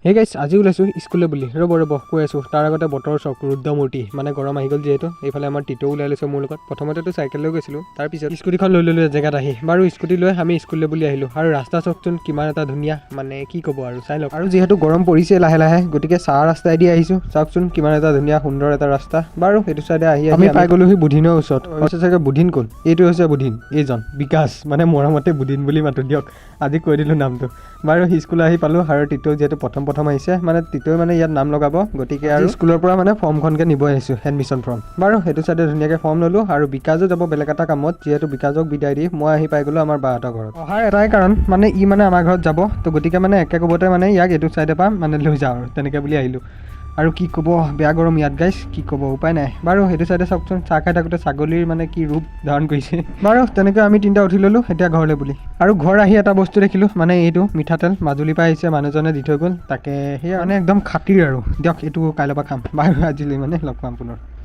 হে গাইছ আজি ওলাইছোঁ স্কুললৈ বুলি ৰ'ব কৈ আছোঁ তাৰ আগতে বতৰ চাওক ৰুদ্ৰমূৰ্তি মানে গৰম আহি গ'ল যিহেতু এইফালে আমাৰ টিটো ওলাই লৈছে মোৰ লগত প্ৰথমতেতো চাইকেল লৈ গৈছিলোঁ তাৰপিছত স্কুটিখন লৈ ল'লোঁ জেগাত আহি বাৰু স্কুটি লৈ আমি স্কুললৈ বুলি আহিলোঁ আৰু ৰাস্তা চাওকচোন কিমান এটা ধুনীয়া মানে কি ক'ব আৰু চাই লওক আৰু যিহেতু গৰম পৰিছে লাহে লাহে গতিকে চাহ ৰাস্তাইদি আহিছোঁ চাওকচোন কিমান এটা ধুনীয়া সুন্দৰ এটা ৰাস্তা বাৰু এইটো চাইডে আহি আমি পাই গ'লোহি বুধিনৰ ওচৰত হৈছে চাগে বুধিন কোন এইটো হৈছে বুধিন এইজন বিকাশ মানে মৰমতে বুধিন বুলি মাতোঁ দিয়ক আজি কৈ দিলোঁ নামটো বাৰু স্কুল আহি পালোঁ আৰু টিটো যিহেতু প্ৰথম আহিছে মানে টিটোৱে মানে ইয়াত নাম লগাব গতিকে আৰু স্কুলৰ পৰা মানে ফৰ্মখনকে নিব আহিছোঁ এডমিশ্যন ফৰ্ম বাৰু সেইটো চাইডে ধুনীয়াকৈ ফৰ্ম ল'লোঁ আৰু বিকাশো যাব বেলেগ এটা কামত যিহেতু বিকাশক বিদায় দি মই আহি পাই গ'লোঁ আমাৰ বাহঁতৰ ঘৰত অহাৰ এটাই কাৰণ মানে ই মানে আমাৰ ঘৰত যাব তো গতিকে মানে একে কোবতে মানে ইয়াক এইটো চাইডে পৰা মানে লৈ যাওঁ আৰু তেনেকৈ বুলি আহিলোঁ আৰু কি ক'ব বেয়া গৰম ইয়াত গাইছ কি ক'ব উপায় নাই বাৰু সেইটো চাইডে চাওকচোন চাহ খাই থাকোঁতে ছাগলীৰ মানে কি ৰূপ ধাৰণ কৰিছে বাৰু তেনেকৈ আমি তিনিটা উঠি ল'লোঁ এতিয়া ঘৰলৈ বুলি আৰু ঘৰ আহি এটা বস্তু দেখিলোঁ মানে এইটো মিঠাতেল মাজুলীৰ পৰা আহিছে মানুহজনে দি থৈ গ'ল তাকে সেয়া মানে একদম খাতিৰ আৰু দিয়ক এইটো কাইলৈৰ পৰা খাম বাৰু আজিলৈ মানে লগ পাম পুনৰ।